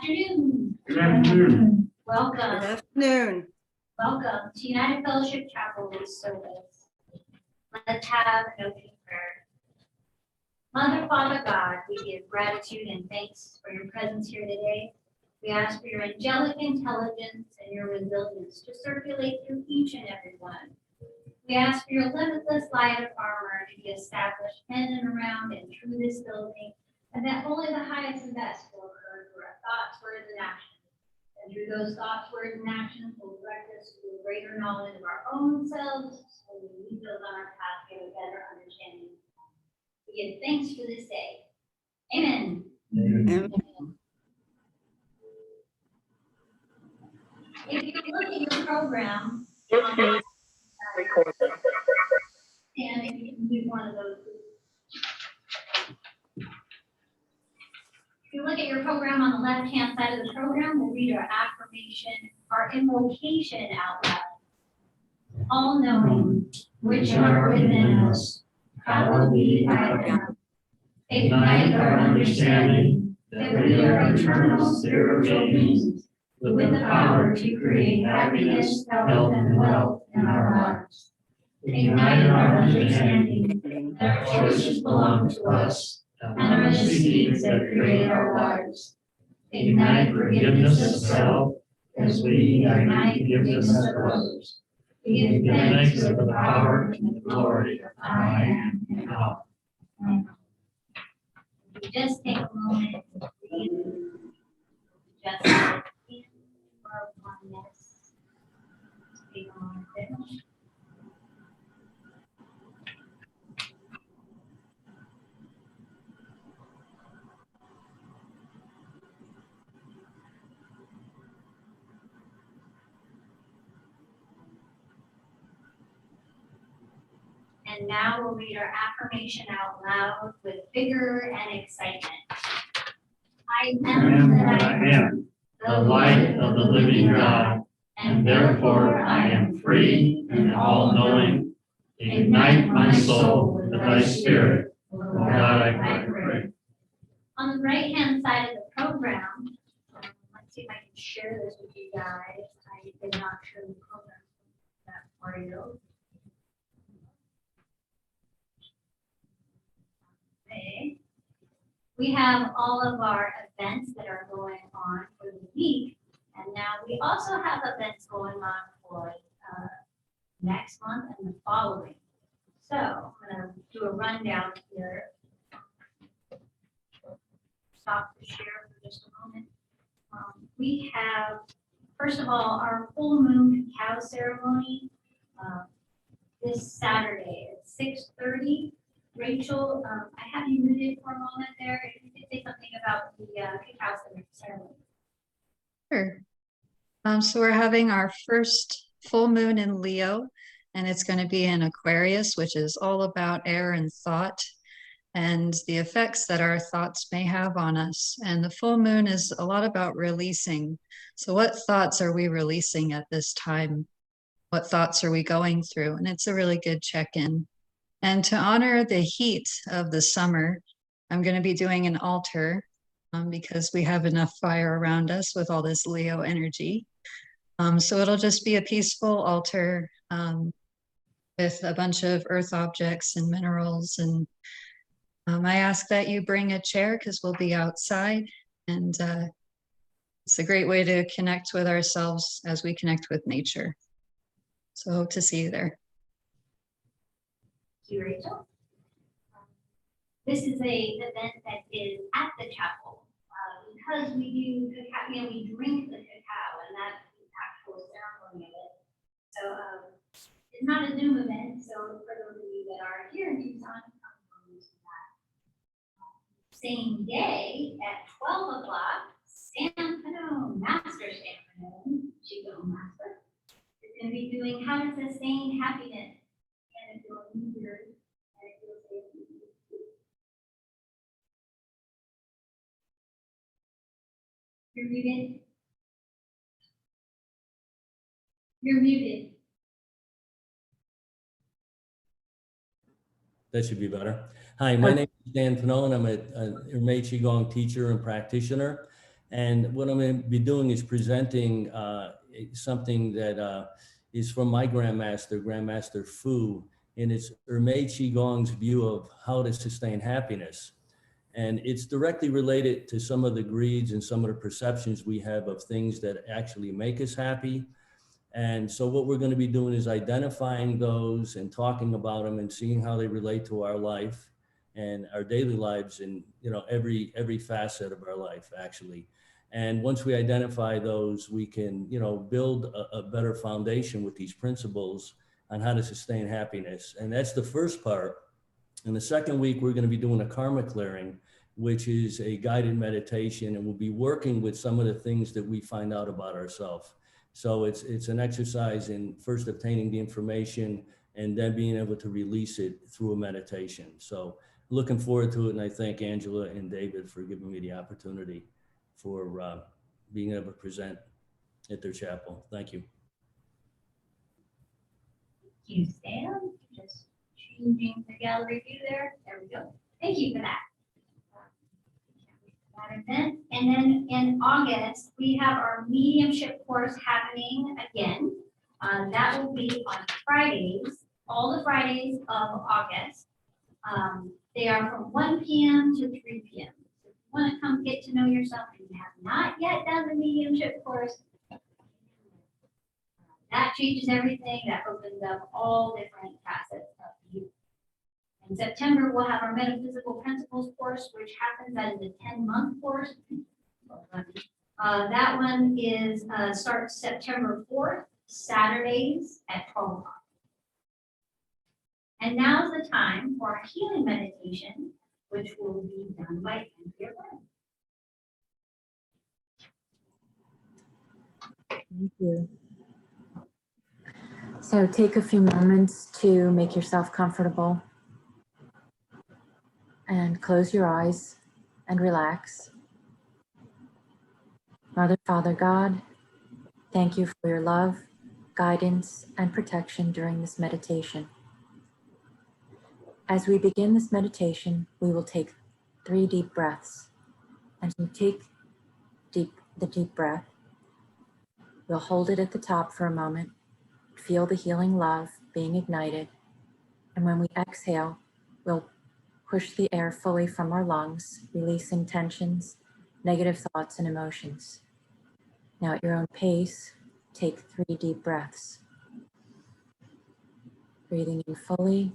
afternoon. Good afternoon. Welcome. Good afternoon. Welcome to United Fellowship Chapel service. Let's have an opening prayer. Mother, Father, God, we give gratitude and thanks for your presence here today. We ask for your angelic intelligence and your resilience to circulate through each and every one. We ask for your limitless light of armor to be established in and around and through this building, and that only the highest and best will occur through our thoughts, words, and actions. And through those thoughts, words, and actions will direct us to a greater knowledge of our own selves, so when we build on our path, we have a better understanding. We give thanks for this day. Amen. Amen. If you look at your program, and if you can do one of those. If you look at your program on the left-hand side of the program, we'll read our affirmation, our invocation out loud. All knowing, which are within us, hallowed be thy name. Ignite our understanding that we are eternal spiritual beings with the power to create happiness, health, and wealth in our lives. Ignite our understanding that our choices belong to us and are the seeds that create our lives. Ignite forgiveness of self as we ignite forgiveness of others. We give thanks for the power and the glory of I am and now. Just take a moment to breathe. Just for 1 minute. Take a moment there. And now we'll read our affirmation out loud with vigor and excitement. I am that I am, the light of the living God, and therefore I am free and all-knowing. Ignite my soul with thy spirit, O God, I pray. On the right-hand side of the program, let's see if I can share this with you guys. I did not share the program that for you. We have all of our events that are going on for the week, and now we also have events going on for next month and the following. So I'm going to do a rundown here. Stop the share for just a moment. We have, first of all, our full moon cacao ceremony this Saturday at 6:30. Rachel, I have you muted for a moment there. If you could say something about the cacao ceremony. Sure. So we're having our first full moon in Leo, and it's going to be in Aquarius, which is all about air and thought and the effects that our thoughts may have on us. And the full moon is a lot about releasing. So what thoughts are we releasing at this time? What thoughts are we going through? And it's a really good check-in. And to honor the heat of the summer, I'm going to be doing an altar because we have enough fire around us with all this Leo energy. So it'll just be a peaceful altar with a bunch of earth objects and minerals. And I ask that you bring a chair because we'll be outside. And it's a great way to connect with ourselves as we connect with nature. So hope to see you there. Thank you, Rachel. This is a event that is at the chapel because we do cacao, we drink the cacao, and that's the actual ceremony of it. So it's not a Zoom event. So for those of you that are here in Tucson, come to that. Same day at 12 o'clock, Master Stampanone, Qigong Master, is going to be doing how to sustain happiness. And it feels easier, and it feels safe. You're muted. You're muted. That should be better. Hi, my name is Dan Pinone. I'm a Hermei Qigong teacher and practitioner. And what I'm going to be doing is presenting something that is from my Grandmaster Fu, and it's Ermei Qigong's view of how to sustain happiness. And it's directly related to some of the greeds and some of the perceptions we have of things that actually make us happy. And so what we're going to be doing is identifying those and talking about them and seeing how they relate to our life and our daily lives and, you know, every facet of our life, actually. And once we identify those, we can, you know, build a better foundation with these principles on how to sustain happiness. And that's the first part. In the second week, we're going to be doing a karma clearing, which is a guided meditation, and we'll be working with some of the things that we find out about ourselves. So it's an exercise in first obtaining the information and then being able to release it through a meditation. So looking forward to it, and I thank Angela and David for giving me the opportunity for being able to present at their chapel. Thank you. Thank you, Sam. Just changing the gallery view there. There we go. Thank you for that. That event. And then in August, we have our mediumship course happening again. That will be on Fridays, all the Fridays of August. They are from 1 p.m. to 3 p.m. So if you want to come get to know yourself and you have not yet done the mediumship course, that changes everything. That opens up all different facets of you. In September, we'll have our metaphysical principles course, which happens as a 10-month course. That one is starts September 4th, Saturdays at 12 o'clock. And now's the time for our healing meditation, which will be done by Andrea Brown. Thank you. So take a few moments to make yourself comfortable and close your eyes and relax. Mother, Father, God, thank you for your love, guidance, and protection during this meditation. As we begin this meditation, we will take 3 deep breaths. As we take the deep breath, we'll hold it at the top for a moment, feel the healing love being ignited, and when we exhale, we'll push the air fully from our lungs, releasing tensions, negative thoughts, and emotions. Now at your own pace, take 3 deep breaths. Breathing in fully,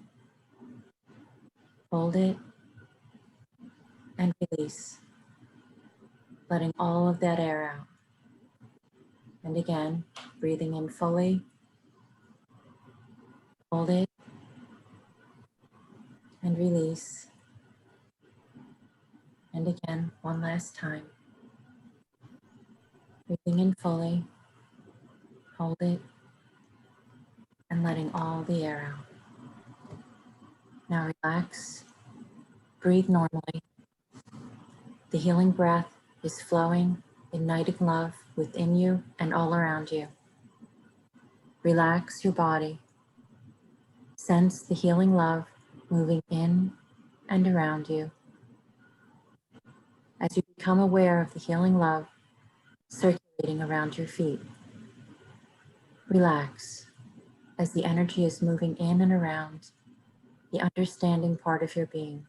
hold it, and release, letting all of that air out. And again, breathing in fully, hold it, and release. And again, one last time. Breathing in fully, hold it, and letting all the air out. Now relax, breathe normally. The healing breath is flowing, igniting love within you and all around you. Relax your body. Sense the healing love moving in and around you. As you become aware of the healing love circulating around your feet, relax as the energy is moving in and around the understanding part of your being,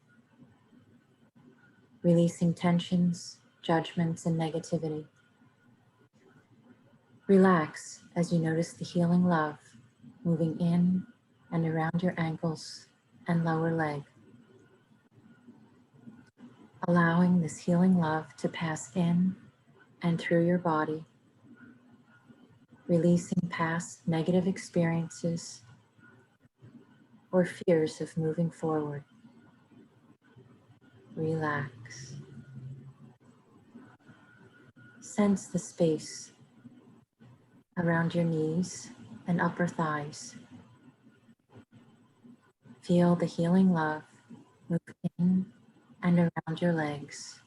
releasing tensions, judgments, and negativity. Relax as you notice the healing love moving in and around your ankles and lower leg, allowing this healing love to pass in and through your body, releasing past negative experiences or fears of moving forward. Relax. Sense the space around your knees and upper thighs. Feel the healing love move in and around your legs,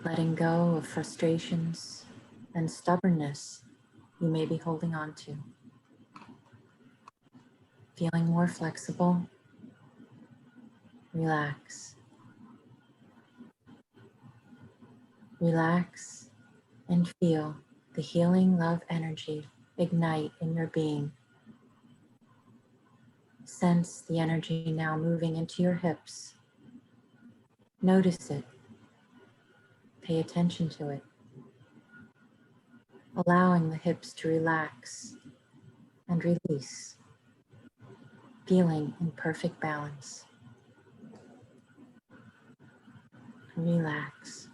letting go of frustrations and stubbornness you may be holding on to. Feeling more flexible, relax. Relax and feel the healing love energy ignite in your being. Sense the energy now moving into your hips. Notice it. Pay attention to it. Allowing the hips to relax and release, feeling in perfect balance. Relax.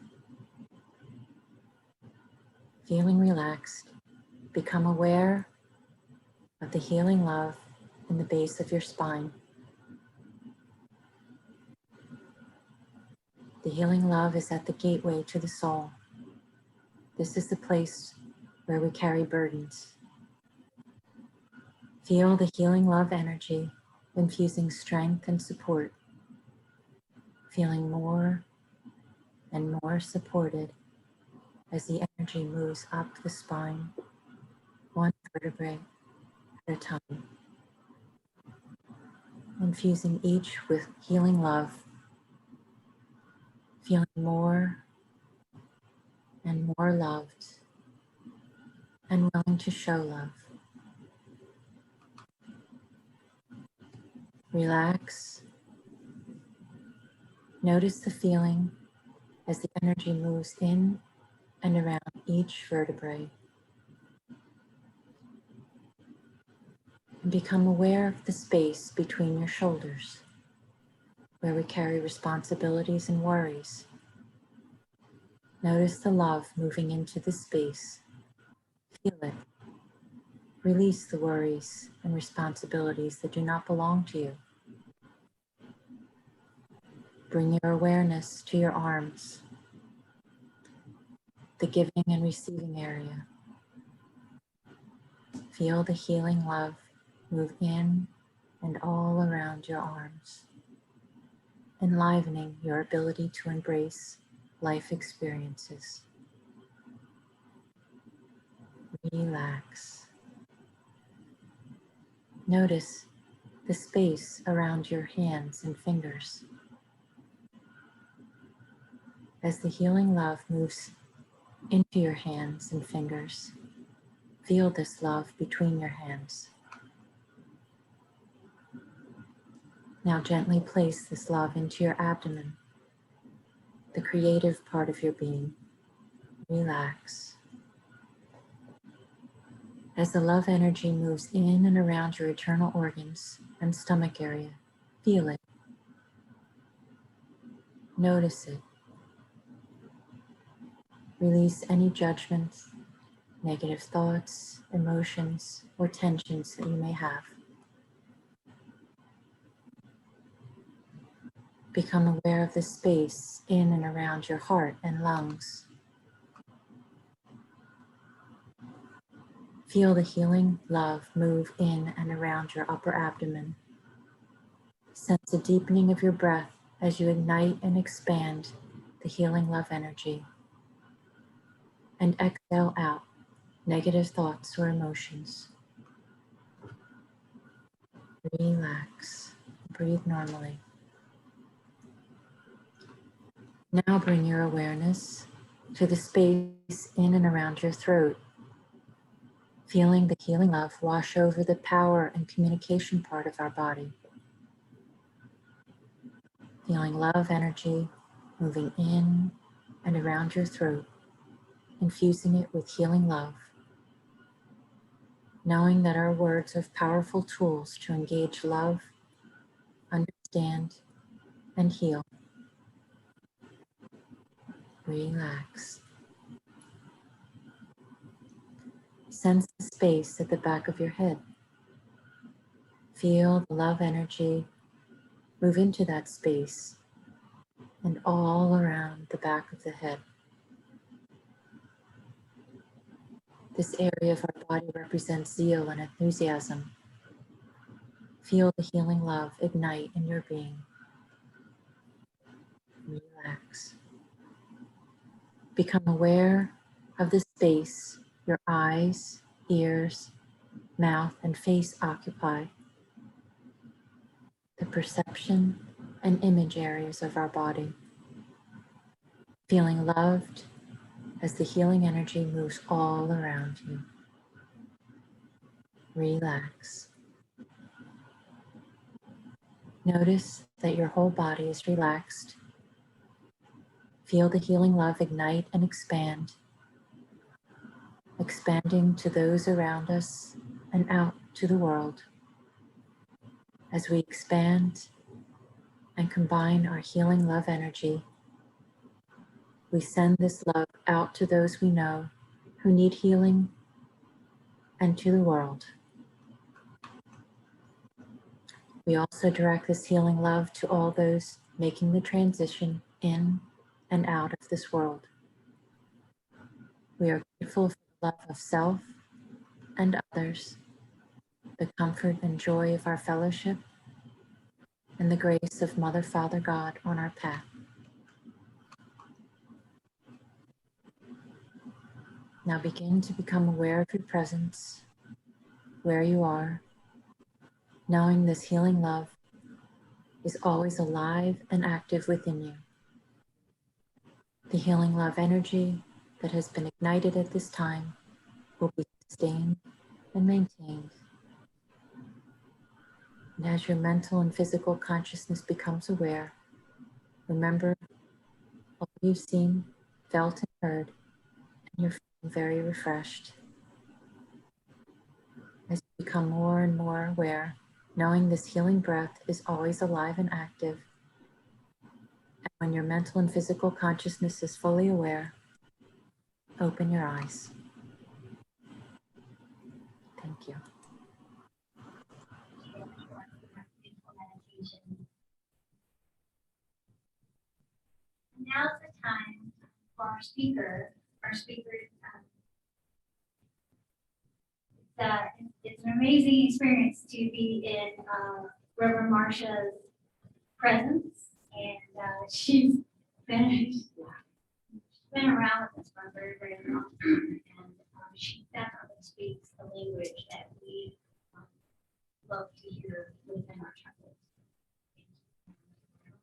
Feeling relaxed, become aware of the healing love in the base of your spine. The healing love is at the gateway to the soul. This is the place where we carry burdens. Feel the healing love energy infusing strength and support, feeling more and more supported as the energy moves up the spine, one vertebrae at a time, infusing each with healing love, feeling more and more loved and willing to show love. Relax. Notice the feeling as the energy moves in and around each vertebrae. And become aware of the space between your shoulders, where we carry responsibilities and worries. Notice the love moving into the space. Feel it. Release the worries and responsibilities that do not belong to you. Bring your awareness to your arms, the giving and receiving area. Feel the healing love move in and all around your arms, enlivening your ability to embrace life experiences. Relax. Notice the space around your hands and fingers. As the healing love moves into your hands and fingers, feel this love between your hands. Now gently place this love into your abdomen, the creative part of your being. Relax. As the love energy moves in and around your internal organs and stomach area, feel it. Notice it. Release any judgments, negative thoughts, emotions, or tensions that you may have. Become aware of the space in and around your heart and lungs. Feel the healing love move in and around your upper abdomen. Sense the deepening of your breath as you ignite and expand the healing love energy. And exhale out negative thoughts or emotions. Relax. Breathe normally. Now bring your awareness to the space in and around your throat, feeling the healing love wash over the power and communication part of our body. Feeling love energy moving in and around your throat, infusing it with healing love. Knowing that our words are powerful tools to engage love, understand, and heal. Relax. Sense the space at the back of your head. Feel the love energy move into that space and all around the back of the head. This area of our body represents zeal and enthusiasm. Feel the healing love ignite in your being. Relax. Become aware of the space your eyes, ears, mouth, and face occupy. The perception and image areas of our body. Feeling loved as the healing energy moves all around you. Relax. Notice that your whole body is relaxed. Feel the healing love ignite and expand, expanding to those around us and out to the world. As we expand and combine our healing love energy, we send this love out to those we know who need healing and to the world. We also direct this healing love to all those making the transition in and out of this world. We are grateful for the love of self and others, the comfort and joy of our fellowship, and the grace of Mother, Father, God on our path. Now begin to become aware of your presence, where you are, knowing this healing love is always alive and active within you. The healing love energy that has been ignited at this time will be sustained and maintained. And as your mental and physical consciousness becomes aware, remember all you've seen, felt, and heard, and you're feeling very refreshed. As you become more and more aware, knowing this healing breath is always alive and active, and when your mental and physical consciousness is fully aware, open your eyes. Thank you. Now's the time for our speaker. It's an amazing experience to be in Reverend Marsha's presence, and she's been around with us for a very, very long time, and she definitely speaks the language that we love to hear within our chapels.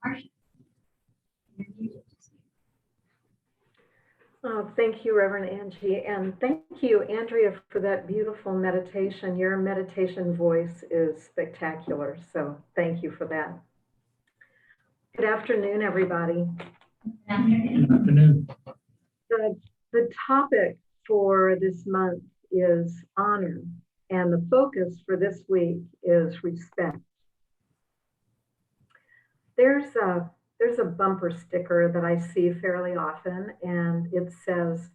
Marsha, you're muted to speak. Thank you, Reverend Angie, and thank you, Andrea, for that beautiful meditation. Your meditation voice is spectacular, so thank you for that. Good afternoon, everybody. Good afternoon. Good afternoon. The topic for this month is honor, and the focus for this week is respect. There's a bumper sticker that I see fairly often, and it says,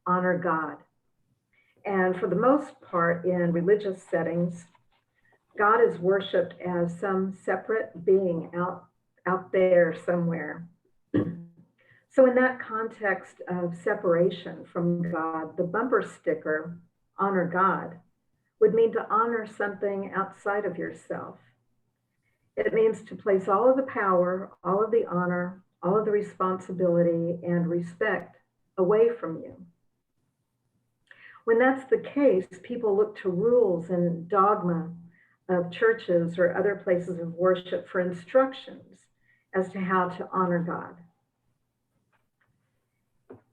honor God. And for the most part, in religious settings, God is worshiped as some separate being out there somewhere. So in that context of separation from God, the bumper sticker, honor God, would mean to honor something outside of yourself. It means to place all of the power, all of the honor, all of the responsibility and respect away from you. When that's the case, people look to rules and dogma of churches or other places of worship for instructions as to how to honor God.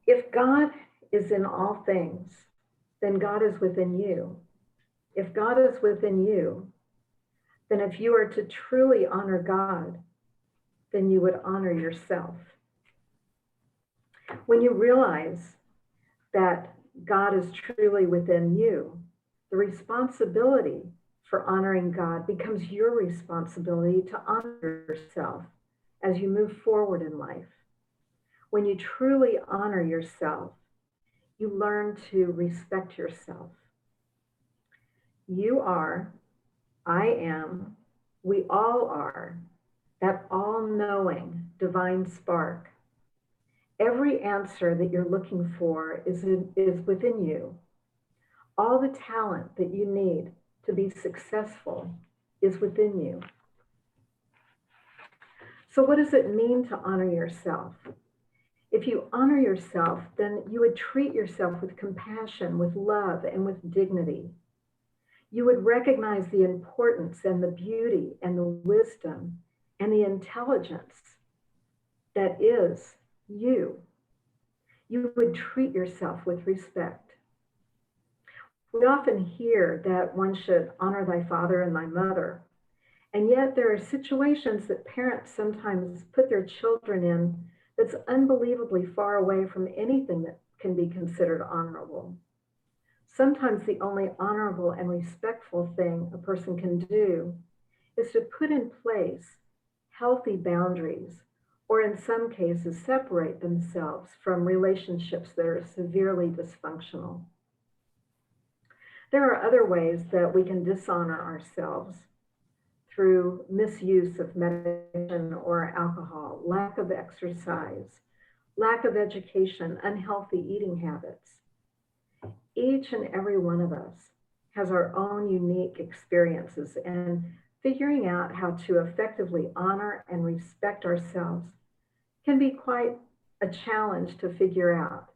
If God is in all things, then God is within you. If God is within you, then if you are to truly honor God, then you would honor yourself. When you realize that God is truly within you, the responsibility for honoring God becomes your responsibility to honor yourself as you move forward in life. When you truly honor yourself, you learn to respect yourself. You are, I am, we all are, that all-knowing divine spark. Every answer that you're looking for is within you. All the talent that you need to be successful is within you. So what does it mean to honor yourself? If you honor yourself, then you would treat yourself with compassion, with love, and with dignity. You would recognize the importance and the beauty and the wisdom and the intelligence that is you. you would treat yourself with respect. We often hear that one should honor thy father and thy mother, and yet there are situations that parents sometimes put their children in that's unbelievably far away from anything that can be considered honorable. Sometimes the only honorable and respectful thing a person can do is to put in place healthy boundaries, or in some cases, separate themselves from relationships that are severely dysfunctional. There are other ways that we can dishonor ourselves through misuse of medication or alcohol, lack of exercise, lack of education, unhealthy eating habits. Each and every one of us has our own unique experiences, and figuring out how to effectively honor and respect ourselves can be quite a challenge to figure out,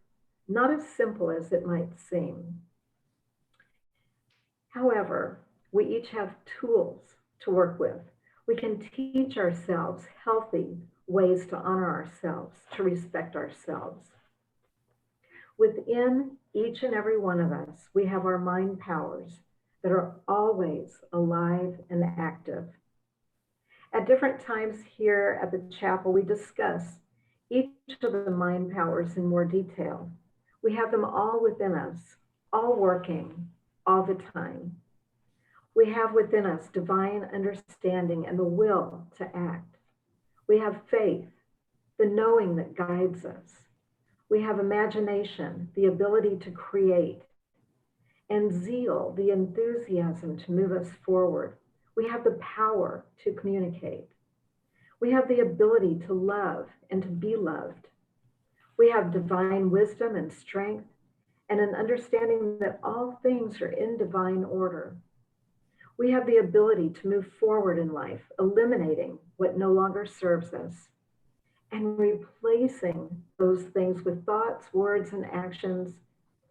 not as simple as it might seem. However, we each have tools to work with. We can teach ourselves healthy ways to honor ourselves, to respect ourselves. Within each and every one of us, we have our mind powers that are always alive and active. At different times here at the chapel, we discuss each of the mind powers in more detail. We have them all within us, all working all the time. We have within us divine understanding and the will to act. We have faith, the knowing that guides us. We have imagination, the ability to create, and zeal, the enthusiasm to move us forward. We have the power to communicate. We have the ability to love and to be loved. We have divine wisdom and strength, and an understanding that all things are in divine order. We have the ability to move forward in life, eliminating what no longer serves us, and replacing those things with thoughts, words, and actions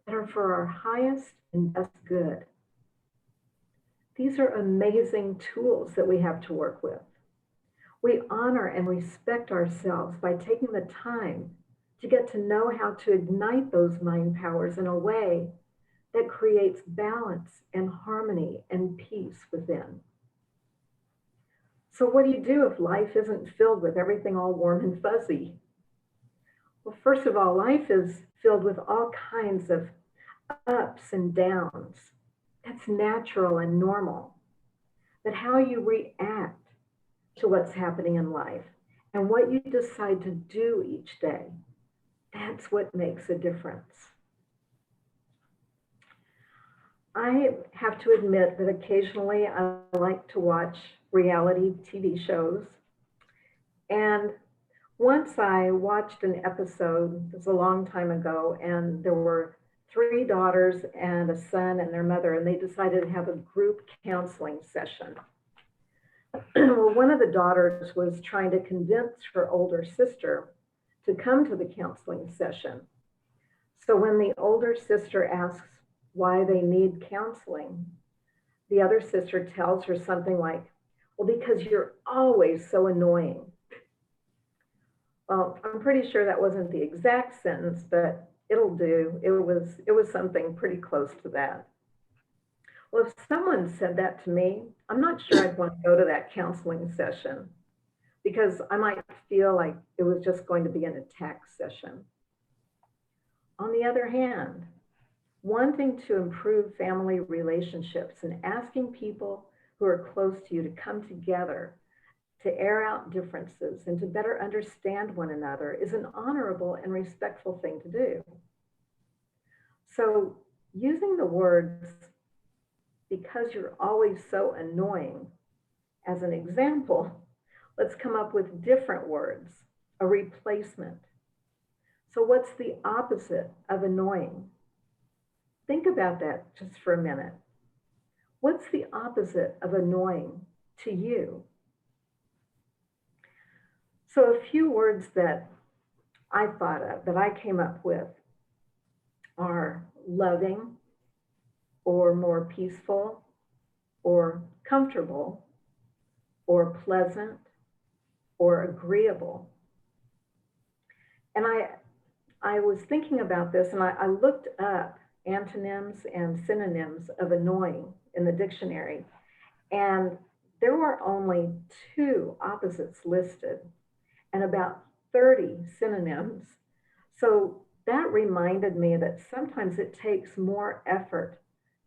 that are for our highest and best good. These are amazing tools that we have to work with. We honor and respect ourselves by taking the time to get to know how to ignite those mind powers in a way that creates balance and harmony and peace within. So what do you do if life isn't filled with everything all warm and fuzzy? Well, first of all, life is filled with all kinds of ups and downs. That's natural and normal. But how you react to what's happening in life and what you decide to do each day, that's what makes a difference. I have to admit that occasionally I like to watch reality TV shows. And once I watched an episode, it was a long time ago, and there were 3 daughters and a son and their mother, and they decided to have a group counseling session. Well, one of the daughters was trying to convince her older sister to come to the counseling session. So when the older sister asks why they need counseling, the other sister tells her something like, well, because you're always so annoying. Well, I'm pretty sure that wasn't the exact sentence, but it'll do. It was something pretty close to that. Well, if someone said that to me, I'm not sure I'd want to go to that counseling session because I might feel like it was just going to be an attack session. On the other hand, wanting to improve family relationships and asking people who are close to you to come together to air out differences and to better understand one another is an honorable and respectful thing to do. So using the words, because you're always so annoying, as an example, let's come up with different words, a replacement. So what's the opposite of annoying? Think about that just for a minute. What's the opposite of annoying to you? So a few words that I thought of, that I came up with, are loving, or more peaceful, or comfortable, or pleasant, or agreeable. And I was thinking about this and I looked up antonyms and synonyms of annoying in the dictionary, and there were only 2 opposites listed and about 30 synonyms. So that reminded me that sometimes it takes more effort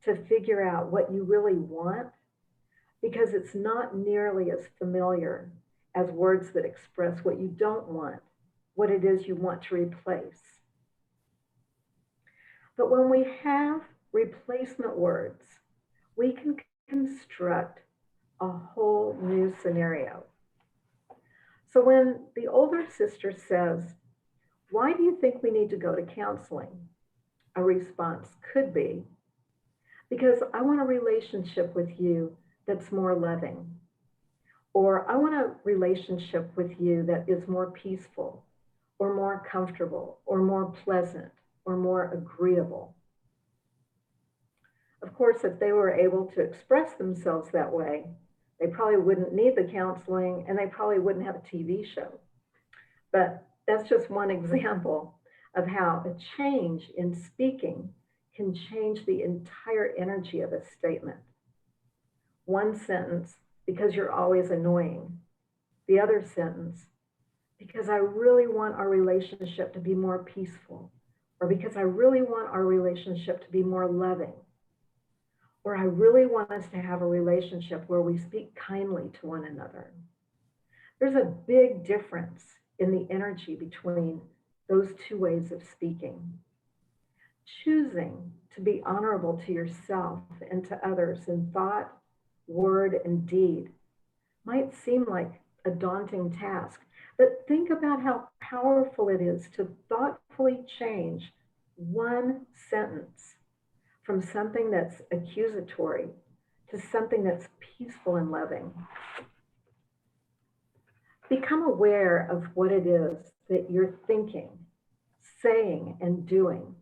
to figure out what you really want, because it's not nearly as familiar as words that express what you don't want, what it is you want to replace. But when we have replacement words, we can construct a whole new scenario. So when the older sister says, "Why do you think we need to go to counseling?" a response could be, "Because I want a relationship with you that's more loving." Or, "I want a relationship with you that is more peaceful, or more comfortable, or more pleasant, or more agreeable." Of course, if they were able to express themselves that way, they probably wouldn't need the counseling and they probably wouldn't have a TV show. But that's just one example of how a change in speaking can change the entire energy of a statement. One sentence, "Because you're always annoying." The other sentence, "Because I really want our relationship to be more peaceful," or "Because I really want our relationship to be more loving," or "I really want us to have a relationship where we speak kindly to one another." There's a big difference in the energy between those 2 ways of speaking. Choosing to be honorable to yourself and to others in thought, word, and deed might seem like a daunting task, but think about how powerful it is to thoughtfully change one sentence from something that's accusatory to something that's peaceful and loving. Become aware of what it is that you're thinking, saying, and doing.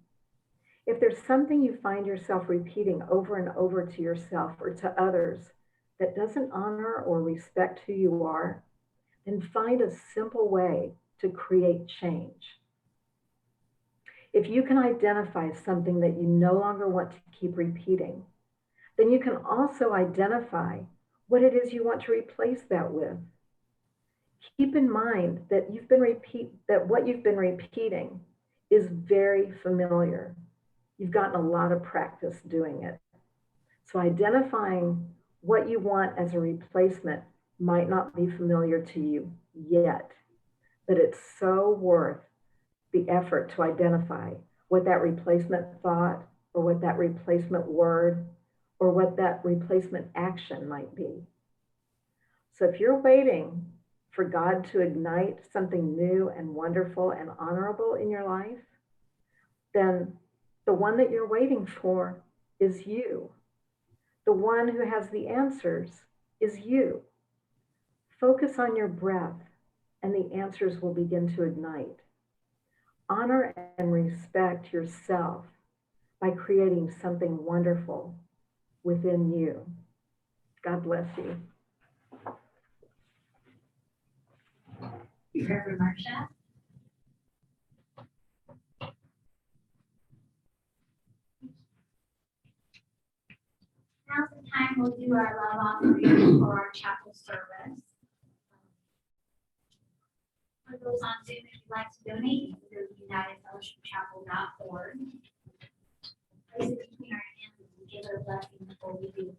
If there's something you find yourself repeating over and over to yourself or to others that doesn't honor or respect who you are, then find a simple way to create change. If you can identify something that you no longer want to keep repeating, then you can also identify what it is you want to replace that with. Keep in mind that what you've been repeating is very familiar. You've gotten a lot of practice doing it. So identifying what you want as a replacement might not be familiar to you yet, but it's so worth the effort to identify what that replacement thought, or what that replacement word, or what that replacement action might be. So if you're waiting for God to ignite something new and wonderful and honorable in your life, then the one that you're waiting for is you. The one who has the answers is you. Focus on your breath and the answers will begin to ignite. Honor and respect yourself by creating something wonderful within you. God bless you. Reverend Marsha. Now's the time we'll do our love offering for our chapel service. For those on Zoom, if you'd like to donate, you can go to unitedfellowshipchapel.org. Place it between our hands and give it a blessing before we do.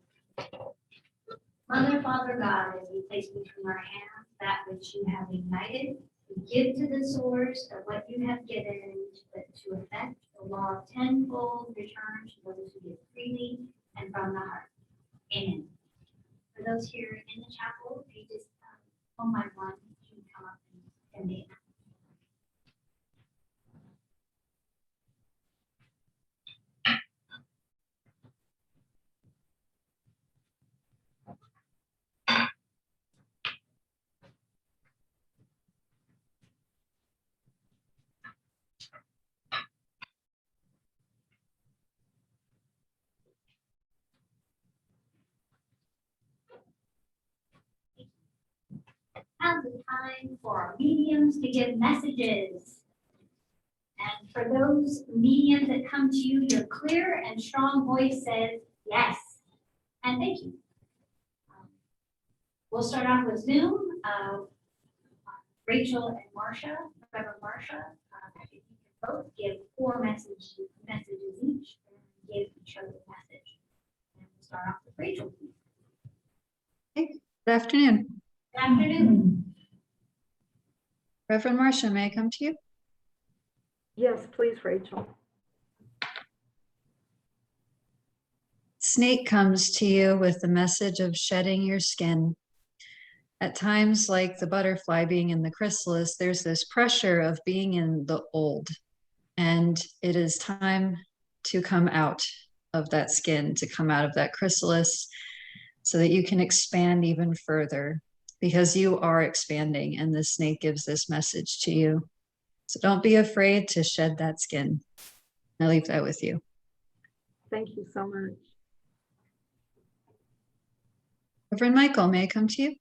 Mother, Father, God, as we place between our hands that which you have ignited, we give to the source of what you have given to effect the law of tenfold return to those who give freely and from the heart. Amen. For those here in the chapel, if you just one by one, you can come up and name. Now's the time for our mediums to give messages. And For those mediums that come to you, your clear and strong voice says yes, and thank you. We'll start off with Zoom. Rachel and Marsha, Reverend Marsha, if you can both give 4 messages each, and give each other a message. And we'll start off with Rachel. Good afternoon. Good afternoon. Reverend Marsha, may I come to you? Yes, please, Rachel. Snake comes to you with the message of shedding your skin. At times, like the butterfly being in the chrysalis, there's this pressure of being in the old. And it is time to come out of that skin, to come out of that chrysalis, so that you can expand even further, because you are expanding, and the snake gives this message to you. So don't be afraid to shed that skin. I leave that with you. Thank you so much. Reverend Michael, may I come to you?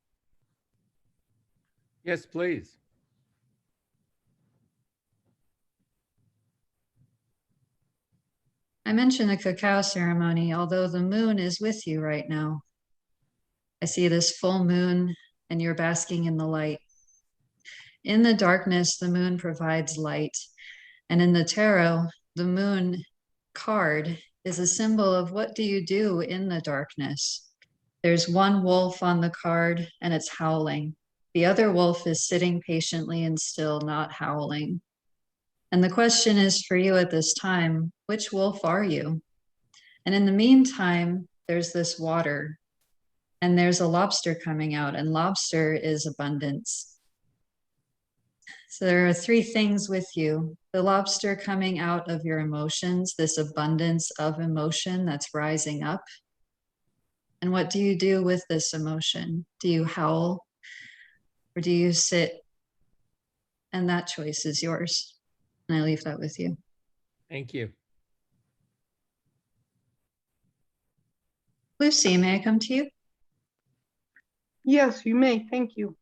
Yes, please. I mentioned the cacao ceremony, although the moon is with you right now. I see this full moon and you're basking in the light. In the darkness, the moon provides light. And in the tarot, the moon card is a symbol of what do you do in the darkness. There's one wolf on the card and it's howling. The other wolf is sitting patiently and still, not howling. And the question is for you at this time, which wolf are you? And in the meantime, there's this water and there's a lobster coming out, and lobster is abundance. So there are 3 things with you. The lobster coming out of your emotions, this abundance of emotion that's rising up. And what do you do with this emotion? Do you howl or do you sit? And that choice is yours. And I leave that with you. Thank you. Lucy, may I come to you? Yes, you may. Thank you.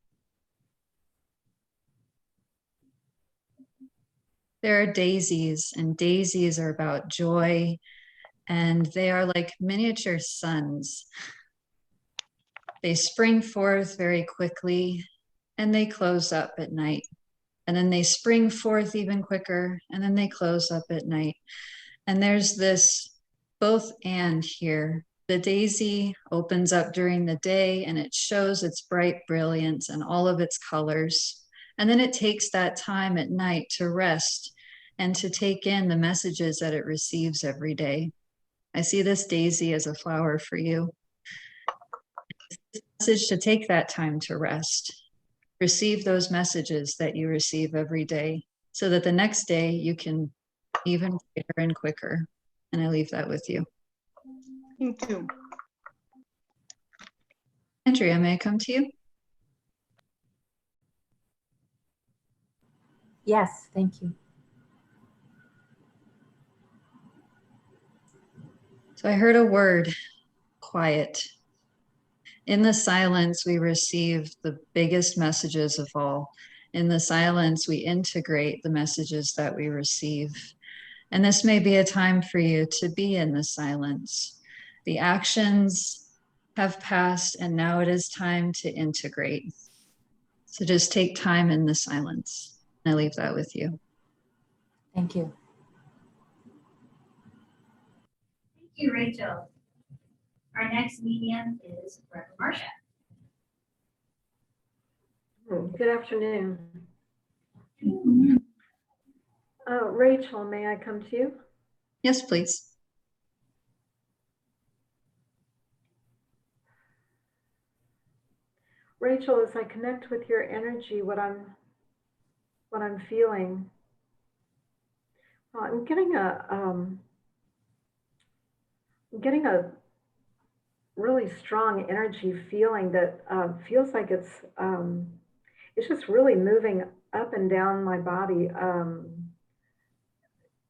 There are daisies, and daisies are about joy, and they are like miniature suns. They spring forth very quickly, and they close up at night. And then they spring forth even quicker, and then they close up at night. And there's this both and here. The daisy opens up during the day, and it shows its bright brilliance and all of its colors. And then it takes that time at night to rest and to take in the messages that it receives every day. I see this daisy as a flower for you. It's a message to take that time to rest. Receive those messages that you receive every day so that the next day you can even greater and quicker. And I leave that with you. Thank you. Andrea, may I come to you? Yes, thank you. So I heard a word, quiet. In the silence, we receive the biggest messages of all. In the silence, we integrate the messages that we receive. And this may be a time for you to be in the silence. The actions have passed, and now it is time to integrate. So just take time in the silence. I leave that with you. Thank you. Thank you, Rachel. Our next medium is Reverend Marsha. Good afternoon. Rachel, may I come to you? Yes, please. Rachel, as I connect with your energy, what I'm feeling, I'm getting a really strong energy feeling that feels like it's just really moving up and down my body.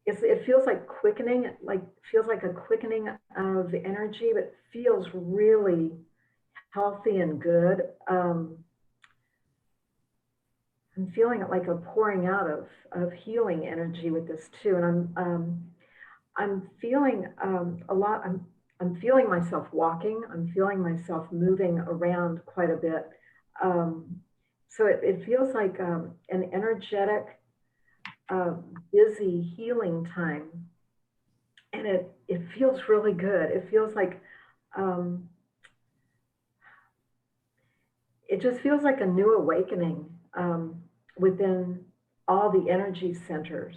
It feels like quickening, feels like a quickening of the energy, but feels really healthy and good. I'm I'm feeling like a pouring out of healing energy with this too. And I'm feeling a lot, I'm feeling myself walking, I'm feeling myself moving around quite a bit. So it feels like an energetic, busy healing time. And it feels really good. It feels like, it just feels like a new awakening within all the energy centers.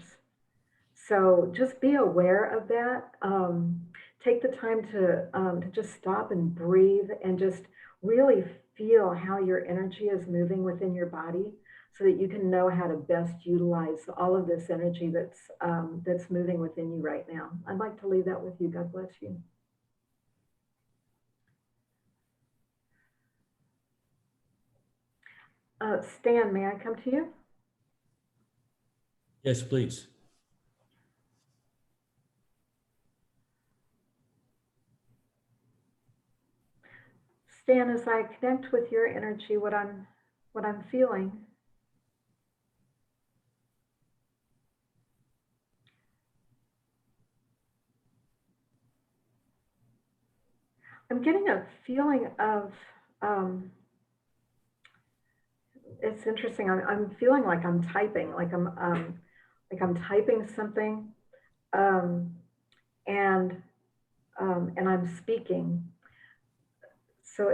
So just be aware of that. Take the time to just stop and breathe and just really feel how your energy is moving within your body so that you can know how to best utilize all of this energy that's moving within you right now. I'd like to leave that with you. God bless you. Stan, may I come to you? Yes, please. Stan, as I connect with your energy, what I'm feeling, I'm getting a feeling of, it's interesting. I'm feeling like I'm typing, like I'm typing something, and I'm speaking. So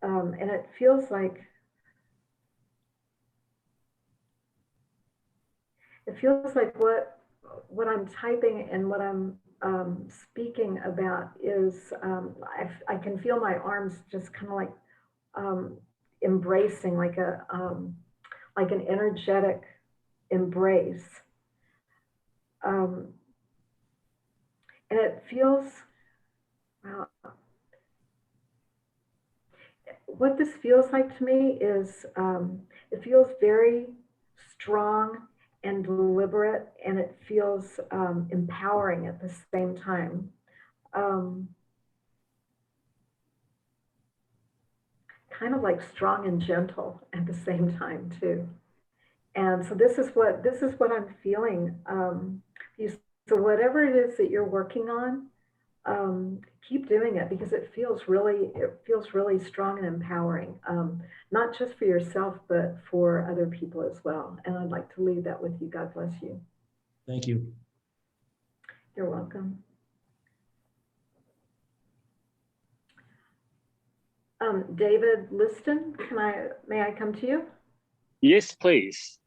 and it feels like what I'm typing and what I'm speaking about is I can feel my arms just kind of like embracing like an energetic embrace, and it feels what this feels like to me is it feels very strong and deliberate, and it feels empowering at the same time. Kind of like strong and gentle at the same time too. And so this is what I'm feeling. So whatever it is that you're working on, keep doing it because it feels really strong and empowering, not just for yourself, but for other people as well. And I'd like to leave that with you. God bless you. Thank you. You're welcome. David Liston, may I come to you? Yes, please.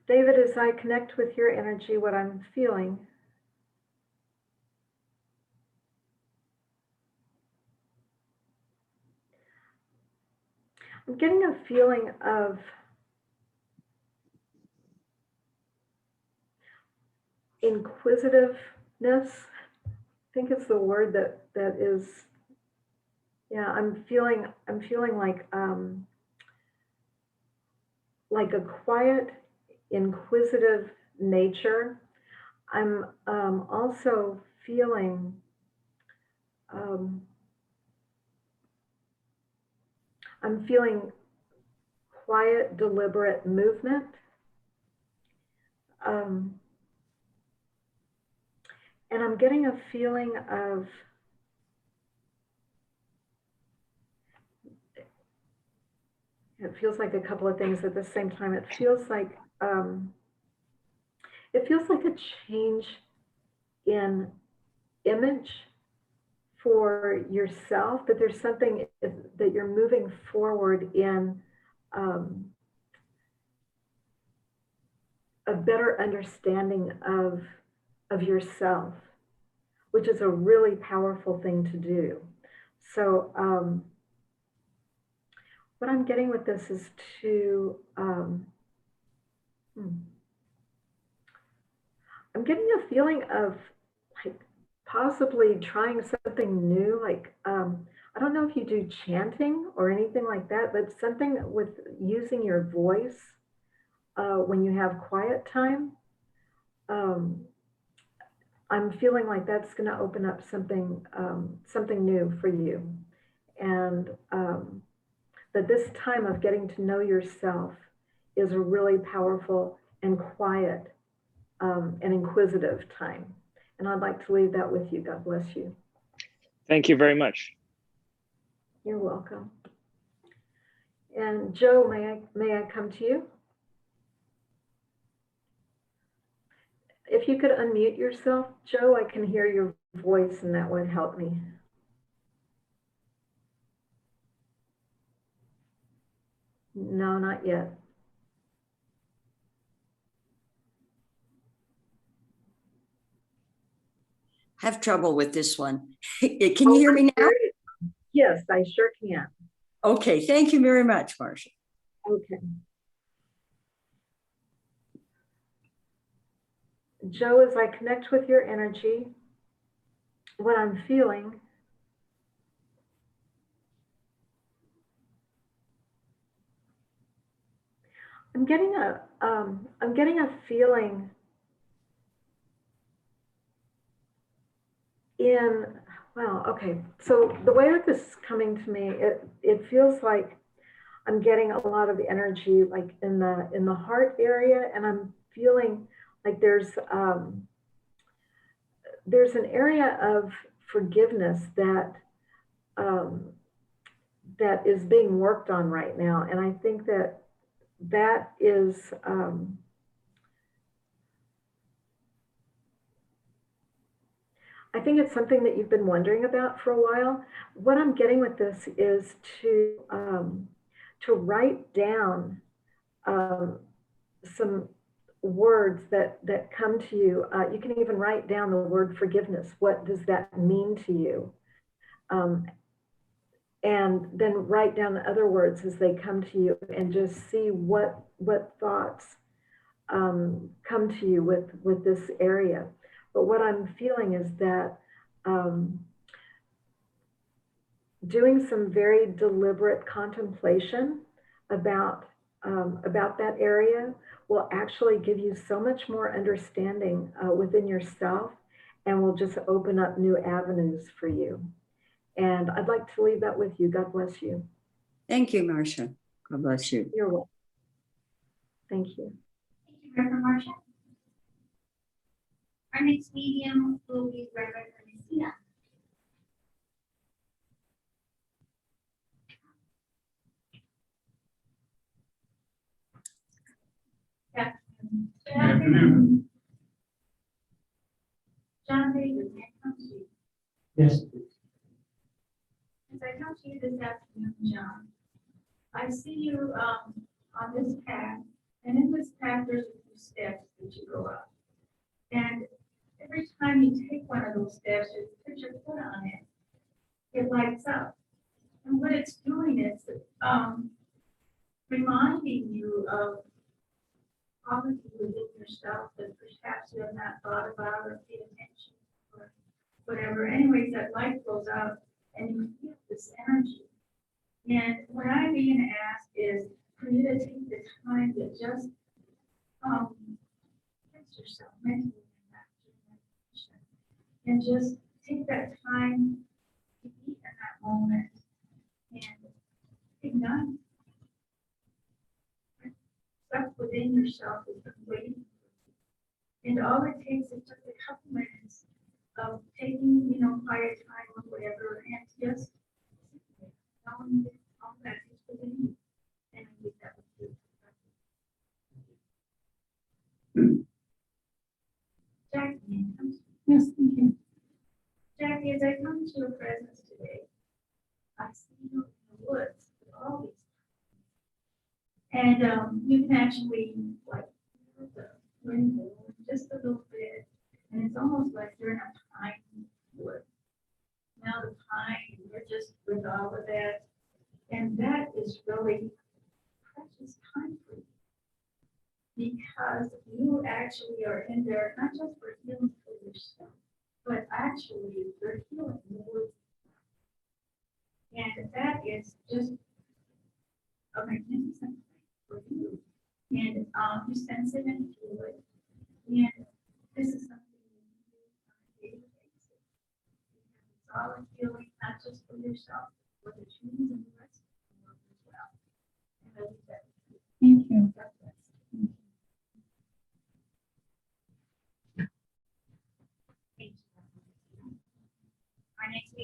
David, as I connect with your energy, what I'm feeling I'm getting a feeling of inquisitiveness. I think it's the word that is, yeah, I'm feeling like a quiet, inquisitive nature. I'm also feeling I'm feeling quiet, deliberate movement. And I'm getting a feeling of it feels like a couple of things at the same time. It feels like a change in image for yourself, that there's something that you're moving forward in a better understanding of yourself, which is a really powerful thing to do. So what I'm getting with this is to I'm getting a feeling of like possibly trying something new, like I don't know if you do chanting or anything like that, but something with using your voice when you have quiet time. I'm feeling like that's going to open up something new for you, and that this time of getting to know yourself is a really powerful and quiet and inquisitive time. And I'd like to leave that with you. God bless you. Thank you very much. You're welcome. And Joe, may I come to you? If you could unmute yourself, Joe, I can hear your voice and that would help me. No, not yet. Have trouble with this one. Can you hear me now? Yes, I sure can. Okay, thank you very much, Marsha. Okay. Joe, as I connect with your energy, what I'm feeling I'm getting a feeling in, well, okay. So the way that this is coming to me, it feels like I'm getting a lot of the energy like in the heart area, and I'm feeling like there's an area of forgiveness that that is being worked on right now, and I think that is I think it's something that you've been wondering about for a while. What I'm getting with this is to write down some words that come to you. You can even write down the word forgiveness. What does that mean to you? And then write down the other words as they come to you, and just see what thoughts come to you with this area. But what I'm feeling is that doing some very deliberate contemplation about that area will actually give you so much more understanding within yourself, and will just open up new avenues for you. And I'd like to leave that with you. God bless you. Thank you, Marsha. God bless you. You're welcome. Thank you. Thank you, Reverend Marsha. Our next medium will be Reverend Ernestina. Good afternoon. John, David, may I come to you? Yes. As I come to you this afternoon, John, I see you on this path, and in this path there's a few steps that you go up. And every time you take one of those steps, you put your foot on it, it lights up. And what it's doing is reminding you of qualities within yourself that perhaps you have not thought about or paid attention or whatever. Anyways, that light goes out and you feel this energy. And what I'm being asked is for you to take the time to just fix yourself mentally and just take that time to be in that moment and ignite. Stuff within yourself is waiting for you. And all it takes is just a couple minutes of taking, quiet time or whatever, and just knowing that all that is within you. And I think that would be Jackie, yes, thank you. Jackie, as I come to your presence today, I see you in the woods with all these. And you can actually like hear the wind blowing just a little bit, and it's almost like you're in a pine wood. Now the pine, you're just with all of that, and that is really precious time for you, because you actually are in there not just for healing for yourself, but actually for healing the woods. And that is just a magnificent for you. And you sense it and feel it. And this is something you do on a daily basis. You have a solid feeling, not just for yourself, but for the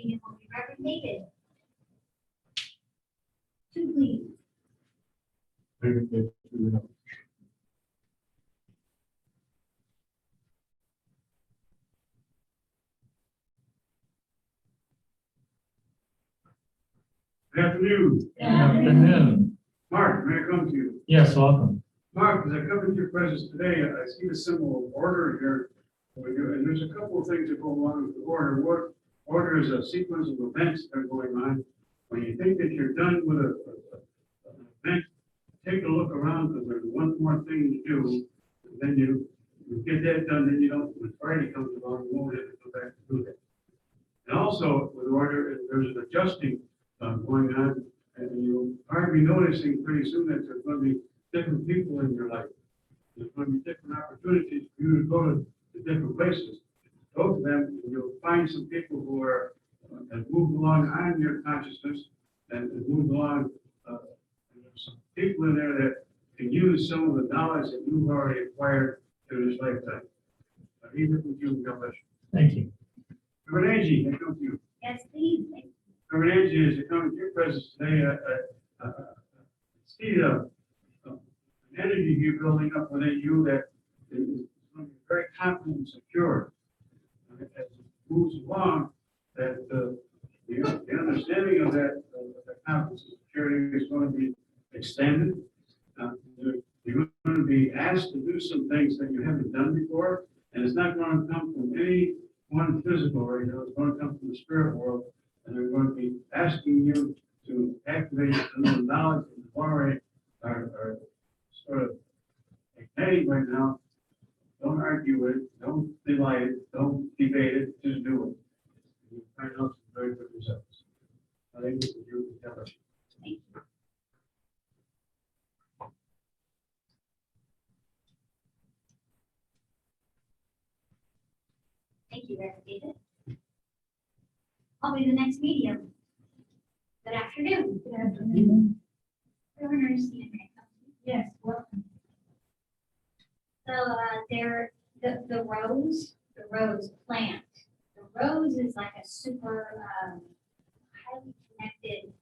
reading will be Reverend David. Two, please. Good afternoon. Good afternoon. Mark, may I come to you? Yes, welcome. Mark, as I come into your presence today, I see the symbol of order here. And there's a couple of things that go along with the order. Order is a sequence of events that are going on. When you think that you're done with an event, take a look around because there's one more thing to do. And then you get that done, then you don't, when Friday comes along, you won't have to go back to do that. And also with order, there's an adjusting going on, and you'll hardly be noticing pretty soon that there's going to be different people in your life. There's going to be different opportunities for you to go to different places. Go to them, and you'll find some people who are have moved along on your consciousness and moved along. There's some people in there that can use some of the knowledge that you've already acquired through this lifetime. Even with you, God bless you. Thank you. Reverend Angie, I come to you. Yes, please. Reverend Angie, as you come into your presence today, see an energy you're building up within you that is going to be very confident and secure. As it moves along, that the understanding of that confidence and security is going to be extended. You're going to be asked to do some things that you haven't done before, and it's not going to come from any one physical right now. It's going to come from the spirit world, and they're going to be asking you to activate some of the knowledge that you already are sort of igniting right now. Don't argue with it. Don't deny it. Don't debate it. Just do it. And you find out some very good results. I think this is your intelligence. Thank you. Thank you, Reverend David. I'll be the next medium. Good afternoon. Good afternoon. Governor Ernestine, may I come to you? Yes, welcome. So the rose plant. The rose is like a super highly connected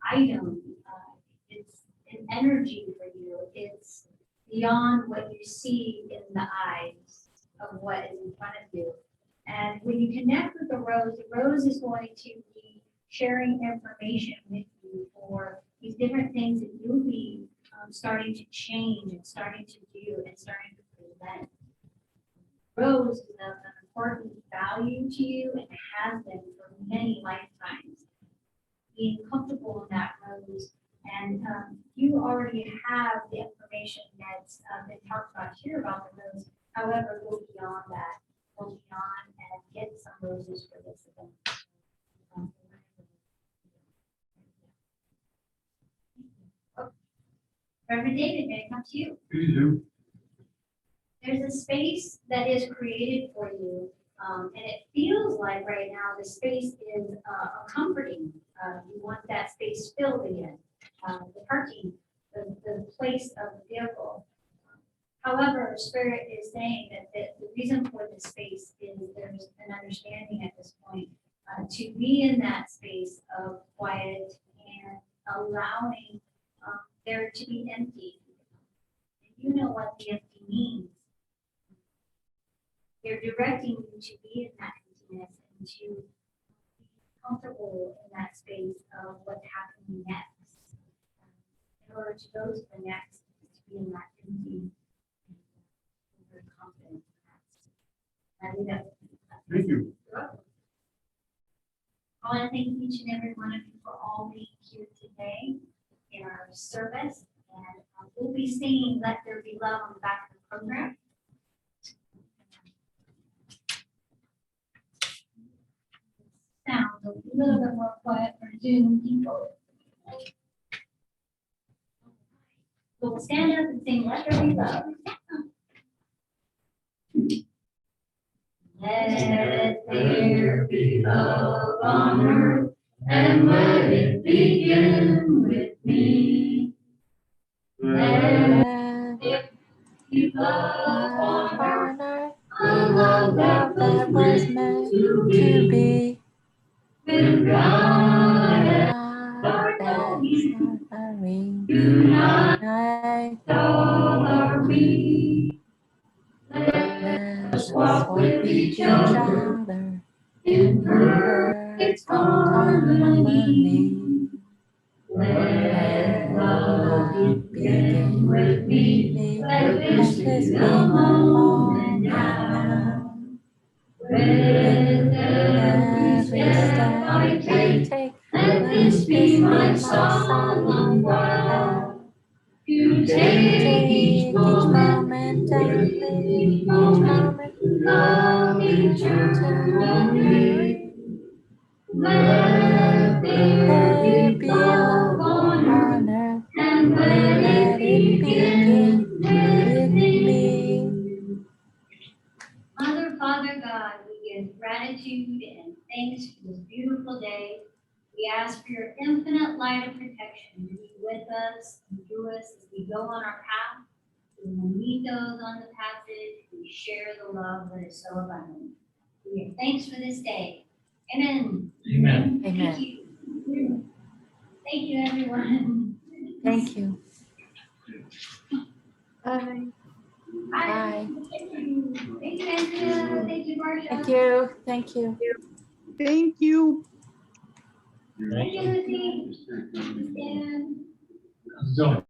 item. It's an energy for you. It's beyond what you see in the eyes of what is in front of you. And when you connect with the rose is going to be sharing information with you for these different things that you'll be starting to change and starting to do and starting to present. Rose is of an important value to you and has been for many lifetimes. Being comfortable in that rose, and you already have the information that's been talked about here about the rose. However, go beyond that. Go beyond and get some roses for this event. Reverend David, may I come to you? Please do. There's a space that is created for you, and it feels like right now the space is comforting. You want that space filled again. The parking, the place of the vehicle. However, Spirit is saying that the reason for this space is there's an understanding at this point to be in that space of quiet and allowing there to be empty. And you know what the empty means. They're directing you to be in that emptiness and to be comfortable in that space of what's happening next. In order to go to the next, to be in that empty. Very confident. Thank you. I want to thank each and every one of you for all being here today in our service. And we'll be singing Let There Be Love on the back of the program. Sounds a little bit more quiet for Zoom people. We'll stand up and sing Let There Be Love. Let there be love on earth, and let it begin with me. Let there be love on earth, the love that was meant to to be with God at God our as feet. suffering. Unite all are we. Let's walk with each other in perfect perfect harmony. Let Let love begin with me. Let this this be be my my moment moment now. now. With every step I take, let this be my song now. You take each moment and live each moment, love eternally. Let there be love on earth, and let it begin with me. Mother, Father, God, we give gratitude and thanks for this beautiful day. We ask for your infinite light of protection to be with us and through us as we go on our path. We will meet those on the passage. We share the love that is so abundant. We give thanks for this day. Amen. Amen. Thank Amen. you. Thank you, everyone. Thank you. Bye. Bye. Thank you. Thank you, Andrea. Thank you, Marsha. Thank you. Thank you. Thank you. Thank you, Lucy. Dan. So.